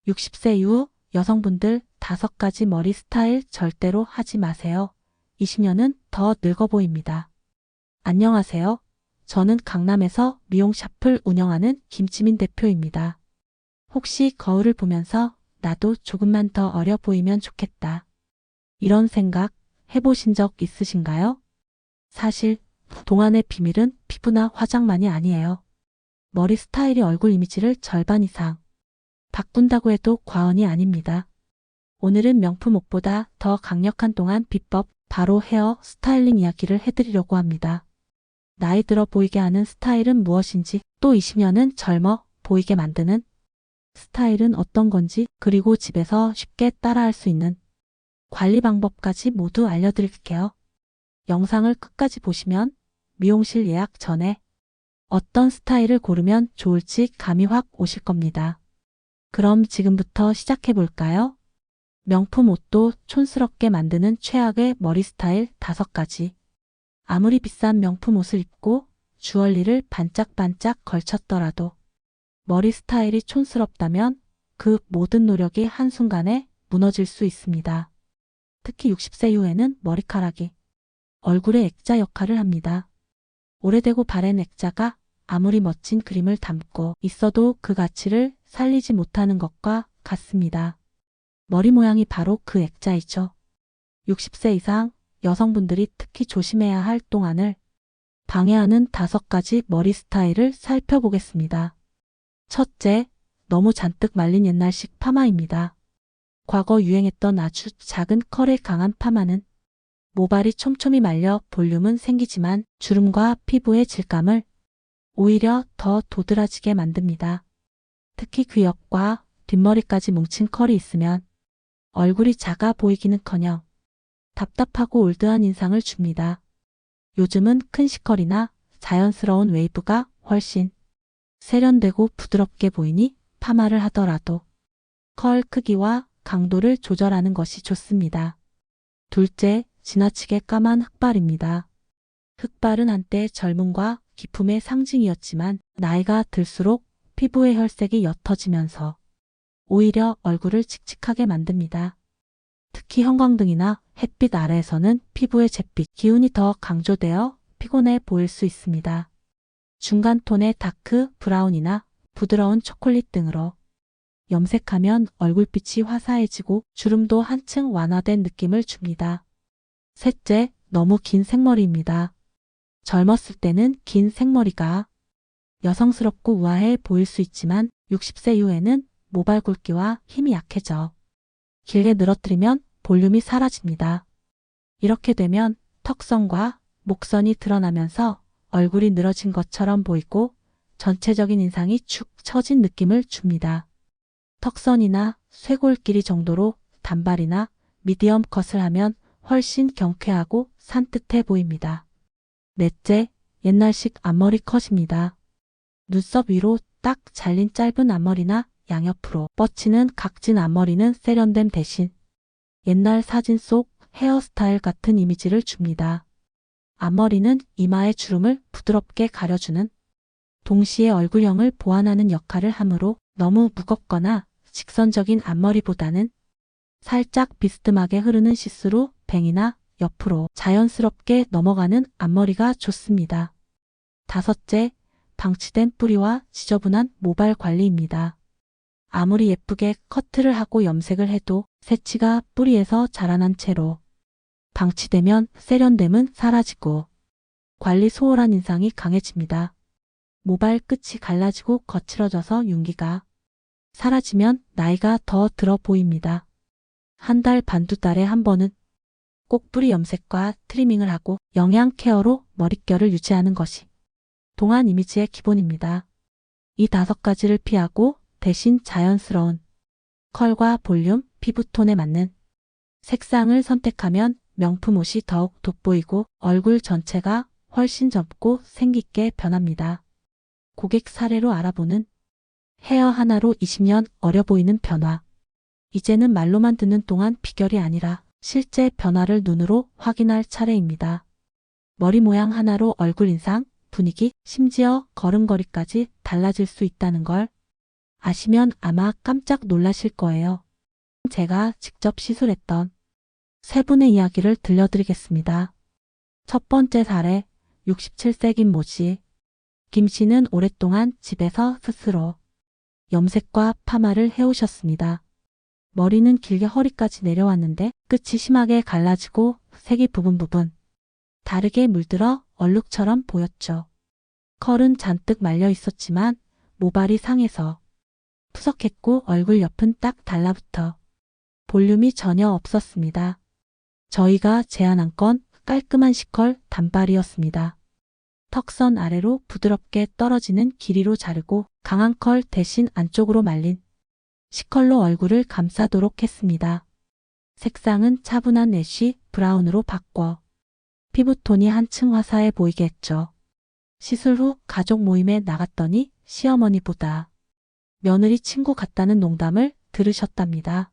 60세 이후 여성분들 5가지 머리 스타일 절대로 하지 마세요. 20년은 더 늙어 보입니다. 안녕하세요. 저는 강남에서 미용샵을 운영하는 김지민 대표입니다. 혹시 거울을 보면서 나도 조금만 더 어려 보이면 좋겠다. 이런 생각 해보신 적 있으신가요? 사실 동안의 비밀은 피부나 화장만이 아니에요. 머리 스타일이 얼굴 이미지를 절반 이상 바꾼다고 해도 과언이 아닙니다. 오늘은 명품 옷보다 더 강력한 동안 비법, 바로 헤어 스타일링 이야기를 해드리려고 합니다. 나이 들어 보이게 하는 스타일은 무엇인지, 또 20년은 젊어 보이게 만드는 스타일은 어떤 건지, 그리고 집에서 쉽게 따라할 수 있는 관리 방법까지 모두 알려드릴게요. 영상을 끝까지 보시면 미용실 예약 전에 어떤 스타일을 고르면 좋을지 감이 확 오실 겁니다. 그럼 지금부터 시작해 볼까요? 명품 옷도 촌스럽게 만드는 최악의 머리 스타일 5가지. 아무리 비싼 명품 옷을 입고 주얼리를 반짝반짝 걸쳤더라도 머리 스타일이 촌스럽다면 그 모든 노력이 한순간에 무너질 수 있습니다. 특히 60세 이후에는 머리카락이 얼굴의 액자 역할을 합니다. 오래되고 바랜 액자가 아무리 멋진 그림을 담고 있어도 그 가치를 살리지 못하는 것과 같습니다. 머리 모양이 바로 그 액자이죠. 60세 이상 여성분들이 특히 조심해야 할 동안을 방해하는 5가지 머리 스타일을 살펴보겠습니다. 첫째, 너무 잔뜩 말린 옛날식 파마입니다. 과거 유행했던 아주 작은 컬에 강한 파마는 모발이 촘촘히 말려 볼륨은 생기지만 주름과 피부의 질감을 오히려 더 도드라지게 만듭니다. 특히 귀 옆과 뒷머리까지 뭉친 컬이 있으면 얼굴이 작아 보이기는커녕 답답하고 올드한 인상을 줍니다. 요즘은 큰 시컬이나 자연스러운 웨이브가 훨씬 세련되고 부드럽게 보이니 파마를 하더라도 컬 크기와 강도를 조절하는 것이 좋습니다. 둘째, 지나치게 까만 흑발입니다. 흑발은 한때 젊음과 기품의 상징이었지만 나이가 들수록 피부의 혈색이 옅어지면서 오히려 얼굴을 칙칙하게 만듭니다. 특히 형광등이나 햇빛 아래에서는 피부의 잿빛 기운이 더 강조되어 피곤해 보일 수 있습니다. 중간 톤의 다크 브라운이나 부드러운 초콜릿 등으로 염색하면 얼굴빛이 화사해지고 주름도 한층 완화된 느낌을 줍니다. 셋째, 너무 긴 생머리입니다. 젊었을 때는 긴 생머리가 여성스럽고 우아해 보일 수 있지만 60세 이후에는 모발 굵기와 힘이 약해져 길게 늘어뜨리면 볼륨이 사라집니다. 이렇게 되면 턱선과 목선이 드러나면서 얼굴이 늘어진 것처럼 보이고 전체적인 인상이 축 처진 느낌을 줍니다. 턱선이나 쇄골 길이 정도로 단발이나 미디엄 컷을 하면 훨씬 경쾌하고 산뜻해 보입니다. 넷째, 옛날식 앞머리 컷입니다. 눈썹 위로 딱 잘린 짧은 앞머리나 양옆으로 뻗치는 각진 앞머리는 세련됨 대신 옛날 사진 속 헤어스타일 같은 이미지를 줍니다. 앞머리는 이마의 주름을 부드럽게 가려주는 동시에 얼굴형을 보완하는 역할을 하므로 너무 무겁거나 직선적인 앞머리보다는 살짝 비스듬하게 흐르는 시스루 뱅이나 옆으로 자연스럽게 넘어가는 앞머리가 좋습니다. 다섯째, 방치된 뿌리와 지저분한 모발 관리입니다. 아무리 예쁘게 커트를 하고 염색을 해도 새치가 뿌리에서 자라난 채로 방치되면 세련됨은 사라지고 관리 소홀한 인상이 강해집니다. 모발 끝이 갈라지고 거칠어져서 윤기가 사라지면 나이가 더 들어 보입니다. 한 달 반 두 달에 한 번은 꼭 뿌리 염색과 트리밍을 하고 영양 케어로 머릿결을 유지하는 것이 동안 이미지의 기본입니다. 이 5가지를 피하고 대신 자연스러운 컬과 볼륨, 피부톤에 맞는 색상을 선택하면 명품 옷이 더욱 돋보이고 얼굴 전체가 훨씬 젊고 생기있게 변합니다. 고객 사례로 알아보는 헤어 하나로 20년 어려 보이는 변화. 이제는 말로만 듣는 동안 비결이 아니라 실제 변화를 눈으로 확인할 차례입니다. 머리 모양 하나로 얼굴 인상, 분위기, 심지어 걸음걸이까지 달라질 수 있다는 걸 아시면 아마 깜짝 놀라실 거예요. 제가 직접 시술했던 세 분의 이야기를 들려드리겠습니다. 첫 번째 사례, 67세긴 모 씨. 김 씨는 오랫동안 집에서 스스로 염색과 파마를 해오셨습니다. 머리는 길게 허리까지 내려왔는데 끝이 심하게 갈라지고 색이 부분 다르게 물들어 얼룩처럼 보였죠. 컬은 잔뜩 말려 있었지만 모발이 상해서 푸석했고 얼굴 옆은 딱 달라붙어 볼륨이 전혀 없었습니다. 저희가 제안한 건 깔끔한 C컬 단발이었습니다. 턱선 아래로 부드럽게 떨어지는 길이로 자르고 강한 컬 대신 안쪽으로 말린 C컬로 얼굴을 감싸도록 했습니다. 색상은 차분한 애쉬 브라운으로 바꿔 피부톤이 한층 화사해 보이게 했죠. 시술 후 가족 모임에 나갔더니 시어머니보다 며느리 친구 같다는 농담을 들으셨답니다.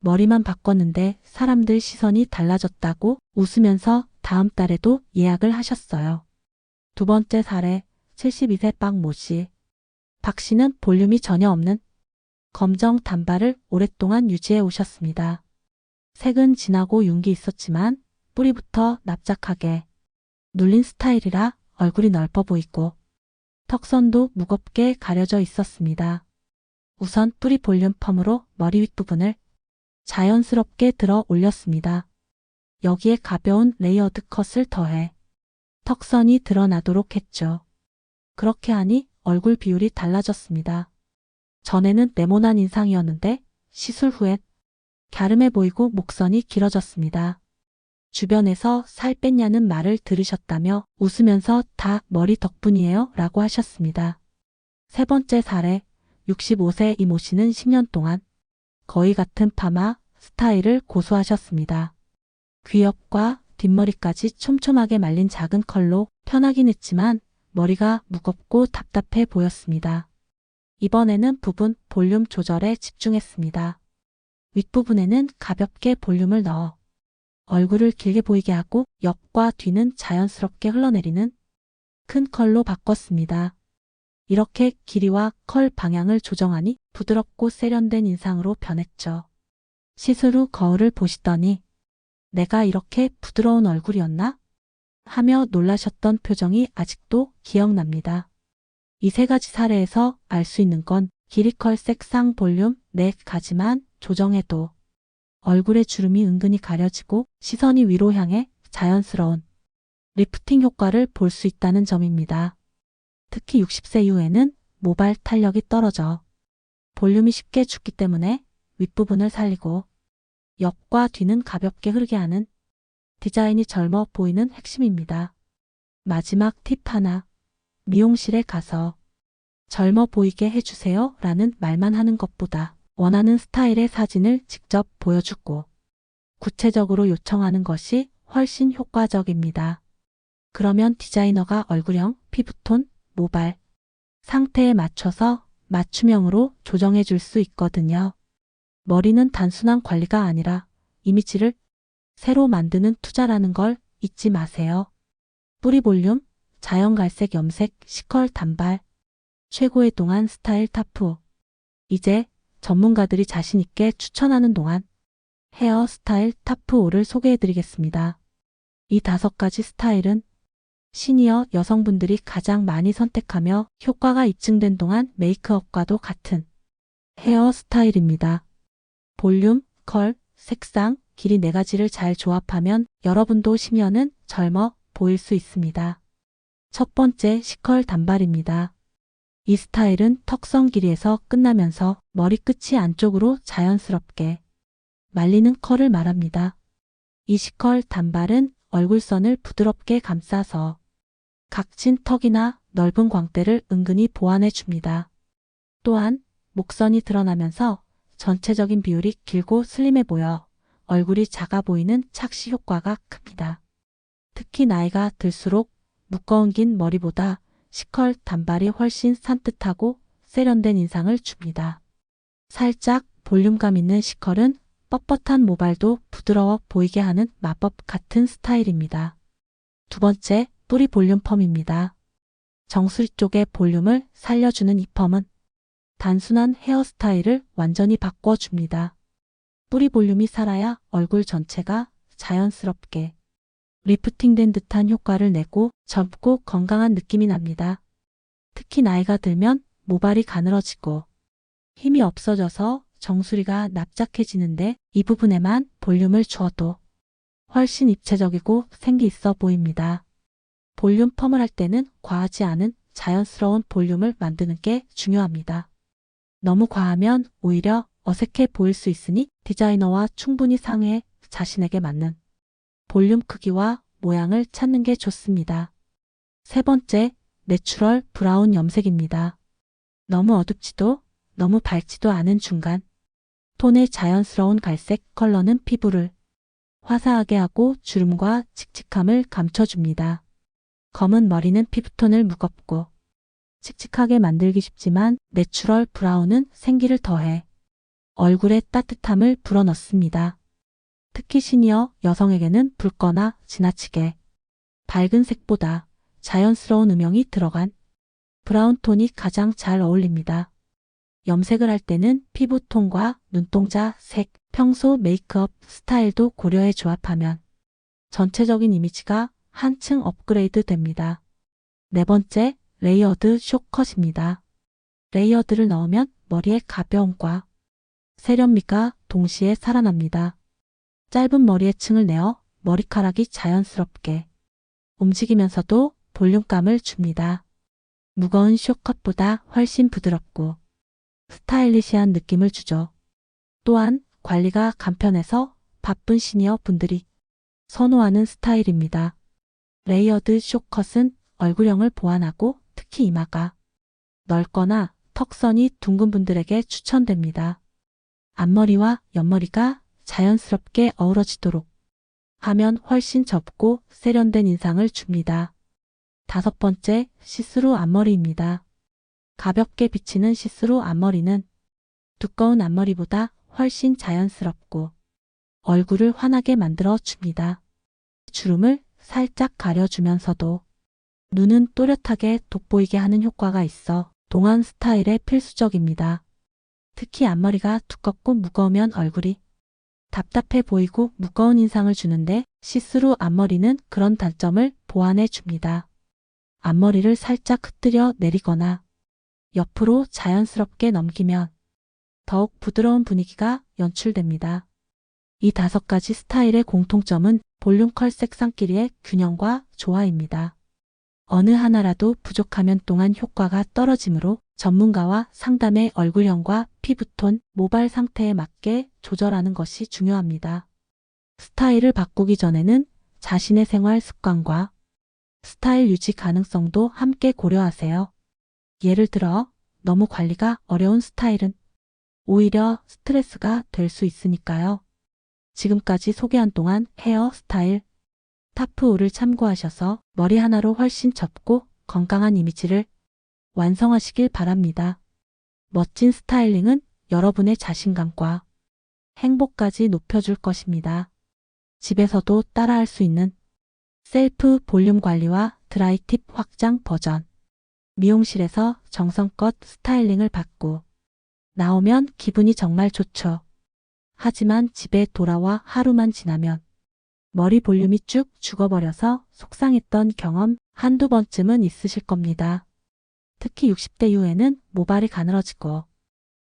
머리만 바꿨는데 사람들 시선이 달라졌다고 웃으면서 다음 달에도 예약을 하셨어요. 두 번째 사례, 72세 박 모 씨. 박 씨는 볼륨이 전혀 없는 검정 단발을 오랫동안 유지해 오셨습니다. 색은 진하고 윤기 있었지만 뿌리부터 납작하게 눌린 스타일이라 얼굴이 넓어 보이고 턱선도 무겁게 가려져 있었습니다. 우선 뿌리 볼륨 펌으로 머리 윗부분을 자연스럽게 들어 올렸습니다. 여기에 가벼운 레이어드 컷을 더해 턱선이 드러나도록 했죠. 그렇게 하니 얼굴 비율이 달라졌습니다. 전에는 네모난 인상이었는데 시술 후엔 갸름해 보이고 목선이 길어졌습니다. 주변에서 살 뺐냐는 말을 들으셨다며 웃으면서 다 머리 덕분이에요 라고 하셨습니다. 세 번째 사례, 65세 이 모 씨는 10년 동안 거의 같은 파마 스타일을 고수하셨습니다. 귀 옆과 뒷머리까지 촘촘하게 말린 작은 컬로 편하긴 했지만 머리가 무겁고 답답해 보였습니다. 이번에는 부분 볼륨 조절에 집중했습니다. 윗부분에는 가볍게 볼륨을 넣어 얼굴을 길게 보이게 하고 옆과 뒤는 자연스럽게 흘러내리는 큰 컬로 바꿨습니다. 이렇게 길이와 컬 방향을 조정하니 부드럽고 세련된 인상으로 변했죠. 시술 후 거울을 보시더니 내가 이렇게 부드러운 얼굴이었나? 하며 놀라셨던 표정이 아직도 기억납니다. 이 세 가지 사례에서 알 수 있는 건 길이, 컬, 색상, 볼륨 네 가지만 조정해도 얼굴의 주름이 은근히 가려지고 시선이 위로 향해 자연스러운 리프팅 효과를 볼 수 있다는 점입니다. 특히 60세 이후에는 모발 탄력이 떨어져 볼륨이 쉽게 죽기 때문에 윗부분을 살리고 옆과 뒤는 가볍게 흐르게 하는 디자인이 젊어 보이는 핵심입니다. 마지막 팁 하나. 미용실에 가서 젊어 보이게 해주세요 라는 말만 하는 것보다 원하는 스타일의 사진을 직접 보여주고 구체적으로 요청하는 것이 훨씬 효과적입니다. 그러면 디자이너가 얼굴형, 피부톤, 모발 상태에 맞춰서 맞춤형으로 조정해 줄 수 있거든요. 머리는 단순한 관리가 아니라 이미지를 새로 만드는 투자라는 걸 잊지 마세요. 뿌리 볼륨, 자연 갈색 염색, C컬 단발, 최고의 동안 스타일 탑5. 이제 전문가들이 자신 있게 추천하는 동안 헤어 스타일 탑5를 소개해 드리겠습니다. 이 5가지 스타일은 시니어 여성분들이 가장 많이 선택하며 효과가 입증된 동안 메이크업과도 같은 헤어 스타일입니다. 볼륨, 컬, 색상, 길이 4가지를 잘 조합하면 여러분도 10년은 젊어 보일 수 있습니다. 첫 번째 C컬 단발입니다. 이 스타일은 턱선 길이에서 끝나면서 머리끝이 안쪽으로 자연스럽게 말리는 컬을 말합니다. 이 C컬 단발은 얼굴선을 부드럽게 감싸서 각진 턱이나 넓은 광대를 은근히 보완해 줍니다. 또한 목선이 드러나면서 전체적인 비율이 길고 슬림해 보여 얼굴이 작아 보이는 착시 효과가 큽니다. 특히 나이가 들수록 무거운 긴 머리보다 C컬 단발이 훨씬 산뜻하고 세련된 인상을 줍니다. 살짝 볼륨감 있는 C컬은 뻣뻣한 모발도 부드러워 보이게 하는 마법 같은 스타일입니다. 두 번째, 뿌리 볼륨 펌입니다. 정수리 쪽의 볼륨을 살려주는 이 펌은 단순한 헤어스타일을 완전히 바꿔줍니다. 뿌리 볼륨이 살아야 얼굴 전체가 자연스럽게 리프팅된 듯한 효과를 내고 젊고 건강한 느낌이 납니다. 특히 나이가 들면 모발이 가늘어지고 힘이 없어져서 정수리가 납작해지는데 이 부분에만 볼륨을 주어도 훨씬 입체적이고 생기 있어 보입니다. 볼륨 펌을 할 때는 과하지 않은 자연스러운 볼륨을 만드는 게 중요합니다. 너무 과하면 오히려 어색해 보일 수 있으니 디자이너와 충분히 상의해 자신에게 맞는 볼륨 크기와 모양을 찾는 게 좋습니다. 세 번째, 내추럴 브라운 염색입니다. 너무 어둡지도 너무 밝지도 않은 중간 톤의 자연스러운 갈색 컬러는 피부를 화사하게 하고 주름과 칙칙함을 감춰줍니다. 검은 머리는 피부톤을 무겁고 칙칙하게 만들기 쉽지만 내추럴 브라운은 생기를 더해 얼굴에 따뜻함을 불어넣습니다. 특히 시니어 여성에게는 붉거나 지나치게 밝은 색보다 자연스러운 음영이 들어간 브라운 톤이 가장 잘 어울립니다. 염색을 할 때는 피부톤과 눈동자 색, 평소 메이크업 스타일도 고려해 조합하면 전체적인 이미지가 한층 업그레이드 됩니다. 네 번째, 레이어드 숏컷입니다. 레이어드를 넣으면 머리의 가벼움과 세련미가 동시에 살아납니다. 짧은 머리에 층을 내어 머리카락이 자연스럽게 움직이면서도 볼륨감을 줍니다. 무거운 숏컷보다 훨씬 부드럽고 스타일리시한 느낌을 주죠. 또한 관리가 간편해서 바쁜 시니어 분들이 선호하는 스타일입니다. 레이어드 숏컷은 얼굴형을 보완하고 특히 이마가 넓거나 턱선이 둥근 분들에게 추천됩니다. 앞머리와 옆머리가 자연스럽게 어우러지도록 하면 훨씬 접고 세련된 인상을 줍니다. 다섯 번째, 시스루 앞머리입니다. 가볍게 비치는 시스루 앞머리는 두꺼운 앞머리보다 훨씬 자연스럽고 얼굴을 환하게 만들어 줍니다. 주름을 살짝 가려주면서도 눈은 또렷하게 돋보이게 하는 효과가 있어 동안 스타일에 필수적입니다. 특히 앞머리가 두껍고 무거우면 얼굴이 답답해 보이고 무거운 인상을 주는데 시스루 앞머리는 그런 단점을 보완해 줍니다. 앞머리를 살짝 흩뜨려 내리거나 옆으로 자연스럽게 넘기면 더욱 부드러운 분위기가 연출됩니다. 이 5가지 스타일의 공통점은 볼륨 컬 색상끼리의 균형과 조화입니다. 어느 하나라도 부족하면 동안 효과가 떨어지므로 전문가와 상담해 얼굴형과 피부톤, 모발 상태에 맞게 조절하는 것이 중요합니다. 스타일을 바꾸기 전에는 자신의 생활 습관과 스타일 유지 가능성도 함께 고려하세요. 예를 들어 너무 관리가 어려운 스타일은 오히려 스트레스가 될 수 있으니까요. 지금까지 소개한 동안 헤어 스타일 타프5를 참고하셔서 머리 하나로 훨씬 접고 건강한 이미지를 완성하시길 바랍니다. 멋진 스타일링은 여러분의 자신감과 행복까지 높여줄 것입니다. 집에서도 따라할 수 있는 셀프 볼륨 관리와 드라이 팁 확장 버전. 미용실에서 정성껏 스타일링을 받고 나오면 기분이 정말 좋죠. 하지만 집에 돌아와 하루만 지나면 머리 볼륨이 쭉 죽어버려서 속상했던 경험 한두 번쯤은 있으실 겁니다. 특히 60대 이후에는 모발이 가늘어지고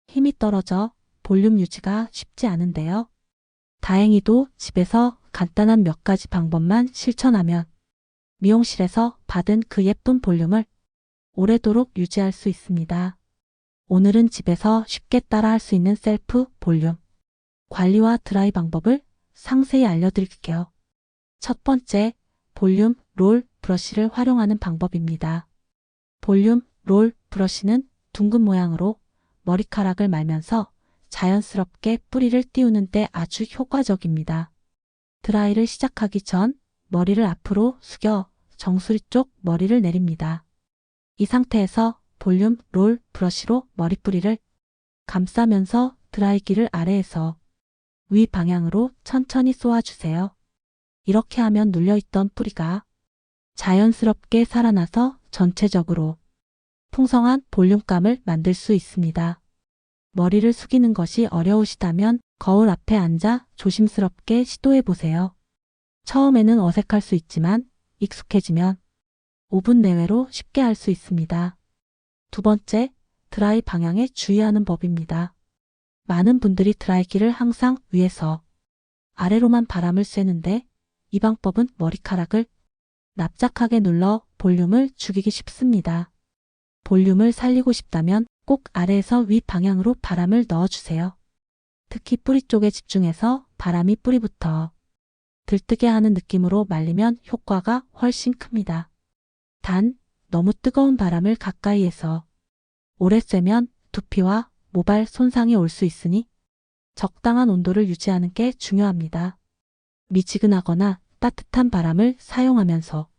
힘이 떨어져 볼륨 유지가 쉽지 않은데요. 다행히도 집에서 간단한 몇 가지 방법만 실천하면 미용실에서 받은 그 예쁜 볼륨을 오래도록 유지할 수 있습니다. 오늘은 집에서 쉽게 따라할 수 있는 셀프 볼륨 관리와 드라이 방법을 상세히 알려드릴게요. 첫 번째, 볼륨 롤 브러쉬를 활용하는 방법입니다. 볼륨 롤 브러쉬는 둥근 모양으로 머리카락을 말면서 자연스럽게 뿌리를 띄우는 데 아주 효과적입니다. 드라이를 시작하기 전 머리를 앞으로 숙여 정수리 쪽 머리를 내립니다. 이 상태에서 볼륨 롤 브러쉬로 머리뿌리를 감싸면서 드라이기를 아래에서 위 방향으로 천천히 쏘아주세요. 이렇게 하면 눌려있던 뿌리가 자연스럽게 살아나서 전체적으로 풍성한 볼륨감을 만들 수 있습니다. 머리를 숙이는 것이 어려우시다면 거울 앞에 앉아 조심스럽게 시도해 보세요. 처음에는 어색할 수 있지만 익숙해지면 5분 내외로 쉽게 할 수 있습니다. 두 번째, 드라이 방향에 주의하는 법입니다. 많은 분들이 드라이기를 항상 위에서 아래로만 바람을 쐬는데 이 방법은 머리카락을 납작하게 눌러 볼륨을 죽이기 쉽습니다. 볼륨을 살리고 싶다면 꼭 아래에서 위 방향으로 바람을 넣어주세요. 특히 뿌리 쪽에 집중해서 바람이 뿌리부터 들뜨게 하는 느낌으로 말리면 효과가 훨씬 큽니다. 단, 너무 뜨거운 바람을 가까이에서 오래 쐬면 두피와 모발 손상이 올 수 있으니 적당한 온도를 유지하는 게 중요합니다. 미지근하거나 따뜻한 바람을 사용하면서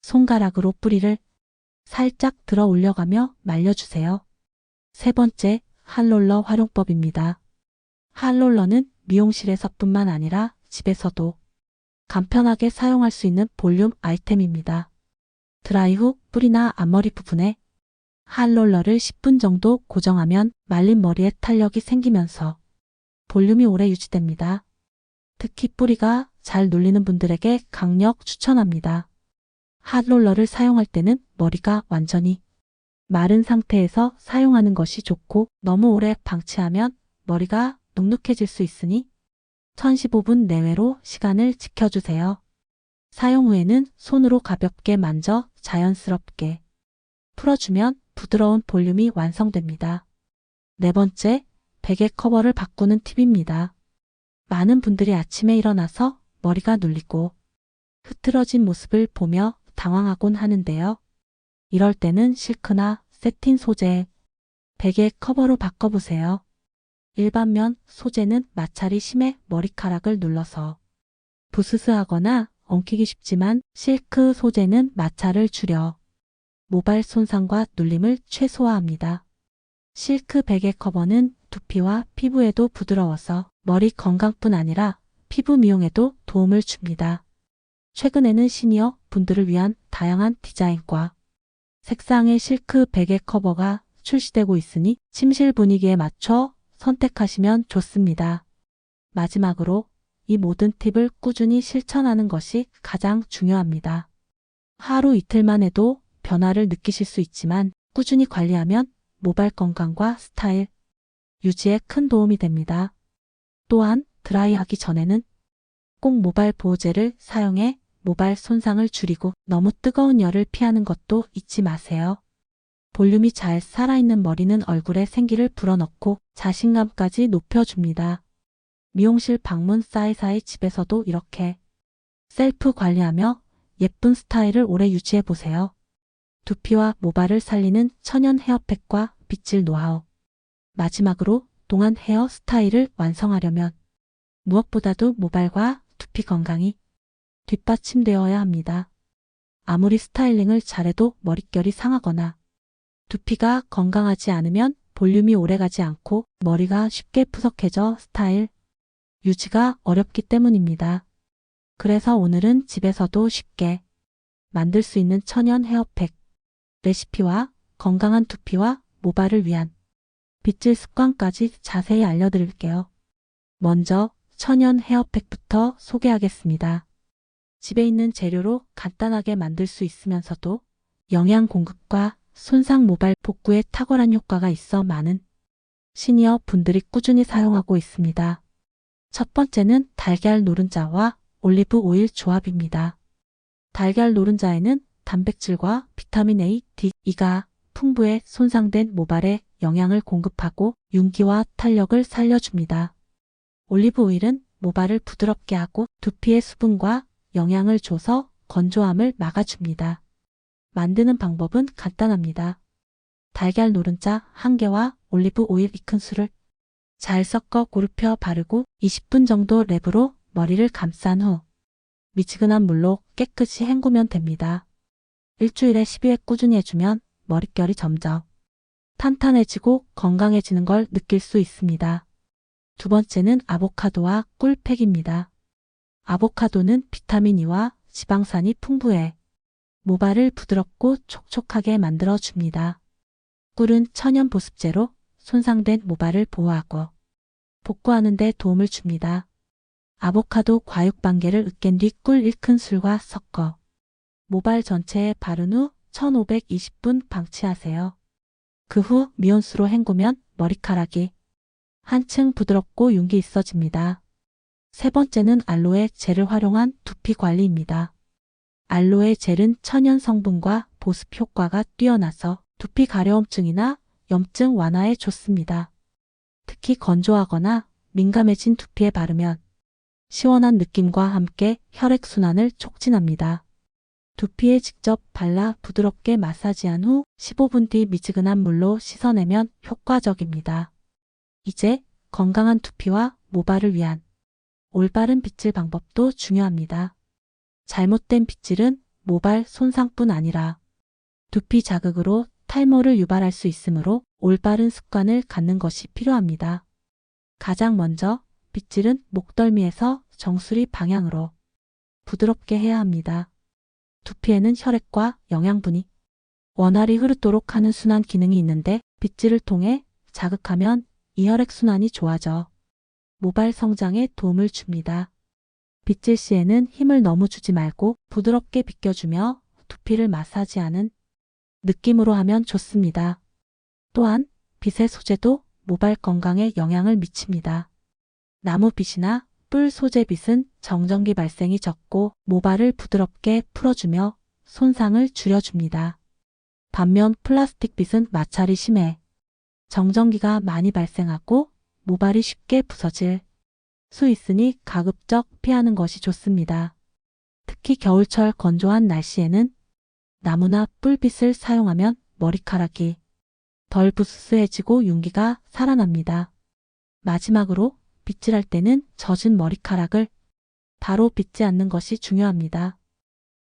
손가락으로 뿌리를 살짝 들어 올려가며 말려주세요. 세 번째, 핫롤러 활용법입니다. 핫롤러는 미용실에서뿐만 아니라 집에서도 간편하게 사용할 수 있는 볼륨 아이템입니다. 드라이 후 뿌리나 앞머리 부분에 핫롤러를 10분 정도 고정하면 말린 머리에 탄력이 생기면서 볼륨이 오래 유지됩니다. 특히 뿌리가 잘 눌리는 분들에게 강력 추천합니다. 핫롤러를 사용할 때는 머리가 완전히 마른 상태에서 사용하는 것이 좋고 너무 오래 방치하면 머리가 눅눅해질 수 있으니 1015분 내외로 시간을 지켜주세요. 사용 후에는 손으로 가볍게 만져 자연스럽게 풀어주면 부드러운 볼륨이 완성됩니다. 네 번째, 베개 커버를 바꾸는 팁입니다. 많은 분들이 아침에 일어나서 머리가 눌리고 흐트러진 모습을 보며 당황하곤 하는데요. 이럴 때는 실크나 세틴 소재, 베개 커버로 바꿔보세요. 일반면 소재는 마찰이 심해 머리카락을 눌러서 부스스하거나 엉키기 쉽지만 실크 소재는 마찰을 줄여 모발 손상과 눌림을 최소화합니다. 실크 베개 커버는 두피와 피부에도 부드러워서 머리 건강뿐 아니라 피부 미용에도 도움을 줍니다. 최근에는 시니어 분들을 위한 다양한 디자인과 색상의 실크 베개 커버가 출시되고 있으니 침실 분위기에 맞춰 선택하시면 좋습니다. 마지막으로 이 모든 팁을 꾸준히 실천하는 것이 가장 중요합니다. 하루 이틀만 해도 변화를 느끼실 수 있지만 꾸준히 관리하면 모발 건강과 스타일 유지에 큰 도움이 됩니다. 또한 드라이하기 전에는 꼭 모발 보호제를 사용해 모발 손상을 줄이고 너무 뜨거운 열을 피하는 것도 잊지 마세요. 볼륨이 잘 살아있는 머리는 얼굴에 생기를 불어넣고 자신감까지 높여줍니다. 미용실 방문 사이사이 집에서도 이렇게 셀프 관리하며 예쁜 스타일을 오래 유지해보세요. 두피와 모발을 살리는 천연 헤어팩과 빗질 노하우. 마지막으로 동안 헤어 스타일을 완성하려면 무엇보다도 모발과 두피 건강이 뒷받침되어야 합니다. 아무리 스타일링을 잘해도 머릿결이 상하거나 두피가 건강하지 않으면 볼륨이 오래가지 않고 머리가 쉽게 푸석해져 스타일 유지가 어렵기 때문입니다. 그래서 오늘은 집에서도 쉽게 만들 수 있는 천연 헤어팩 레시피와 건강한 두피와 모발을 위한 빗질 습관까지 자세히 알려드릴게요. 먼저 천연 헤어팩부터 소개하겠습니다. 집에 있는 재료로 간단하게 만들 수 있으면서도 영양 공급과 손상 모발 복구에 탁월한 효과가 있어 많은 시니어 분들이 꾸준히 사용하고 있습니다. 첫 번째는 달걀 노른자와 올리브 오일 조합입니다. 달걀 노른자에는 단백질과 비타민 A, D, E가 풍부해 손상된 모발에 영양을 공급하고 윤기와 탄력을 살려줍니다. 올리브 오일은 모발을 부드럽게 하고 두피의 수분과 영양을 줘서 건조함을 막아줍니다. 만드는 방법은 간단합니다. 달걀 노른자 1개와 올리브 오일 2큰술을 잘 섞어 고르펴 바르고 20분 정도 랩으로 머리를 감싼 후 미지근한 물로 깨끗이 헹구면 됩니다. 일주일에 12회 꾸준히 해주면 머릿결이 점점 탄탄해지고 건강해지는 걸 느낄 수 있습니다. 두 번째는 아보카도와 꿀팩입니다. 아보카도는 비타민 E와 지방산이 풍부해 모발을 부드럽고 촉촉하게 만들어줍니다. 꿀은 천연 보습제로 손상된 모발을 보호하고 복구하는 데 도움을 줍니다. 아보카도 과육방개를 으깬 뒤 꿀 1큰술과 섞어 모발 전체에 바른 후 1520분 방치하세요. 그 후 미온수로 헹구면 머리카락이 한층 부드럽고 윤기 있어집니다. 세 번째는 알로에 젤을 활용한 두피 관리입니다. 알로에 젤은 천연 성분과 보습 효과가 뛰어나서 두피 가려움증이나 염증 완화에 좋습니다. 특히 건조하거나 민감해진 두피에 바르면 시원한 느낌과 함께 혈액순환을 촉진합니다. 두피에 직접 발라 부드럽게 마사지한 후 15분 뒤 미지근한 물로 씻어내면 효과적입니다. 이제 건강한 두피와 모발을 위한 올바른 빗질 방법도 중요합니다. 잘못된 빗질은 모발 손상뿐 아니라 두피 자극으로 탈모를 유발할 수 있으므로 올바른 습관을 갖는 것이 필요합니다. 가장 먼저 빗질은 목덜미에서 정수리 방향으로 부드럽게 해야 합니다. 두피에는 혈액과 영양분이 원활히 흐르도록 하는 순환 기능이 있는데 빗질을 통해 자극하면 이 혈액순환이 좋아져 모발 성장에 도움을 줍니다. 빗질 시에는 힘을 너무 주지 말고 부드럽게 빗겨주며 두피를 마사지하는 느낌으로 하면 좋습니다. 또한 빗의 소재도 모발 건강에 영향을 미칩니다. 나무빗이나 뿔 소재빗은 정전기 발생이 적고 모발을 부드럽게 풀어주며 손상을 줄여줍니다. 반면 플라스틱 빗은 마찰이 심해 정전기가 많이 발생하고 모발이 쉽게 부서질 수 있으니 가급적 피하는 것이 좋습니다. 특히 겨울철 건조한 날씨에는 나무나 뿔빗을 사용하면 머리카락이 덜 부스스해지고 윤기가 살아납니다. 마지막으로 빗질할 때는 젖은 머리카락을 바로 빗지 않는 것이 중요합니다.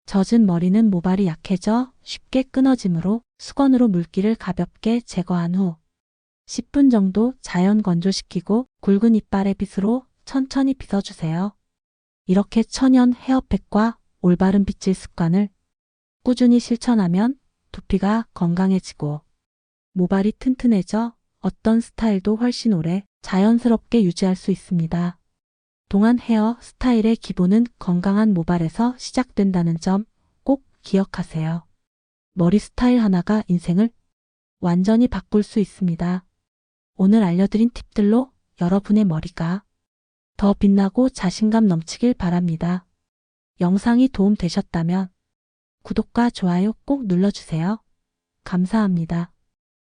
젖은 머리는 모발이 약해져 쉽게 끊어지므로 수건으로 물기를 가볍게 제거한 후 10분 정도 자연 건조시키고 굵은 이빨의 빗으로 천천히 빗어주세요. 이렇게 천연 헤어팩과 올바른 빗질 습관을 꾸준히 실천하면 두피가 건강해지고 모발이 튼튼해져 어떤 스타일도 훨씬 오래 자연스럽게 유지할 수 있습니다. 동안 헤어 스타일의 기본은 건강한 모발에서 시작된다는 점 꼭 기억하세요. 머리 스타일 하나가 인생을 완전히 바꿀 수 있습니다. 오늘 알려드린 팁들로 여러분의 머리가 더 빛나고 자신감 넘치길 바랍니다. 영상이 도움 되셨다면 구독과 좋아요 꼭 눌러주세요. 감사합니다.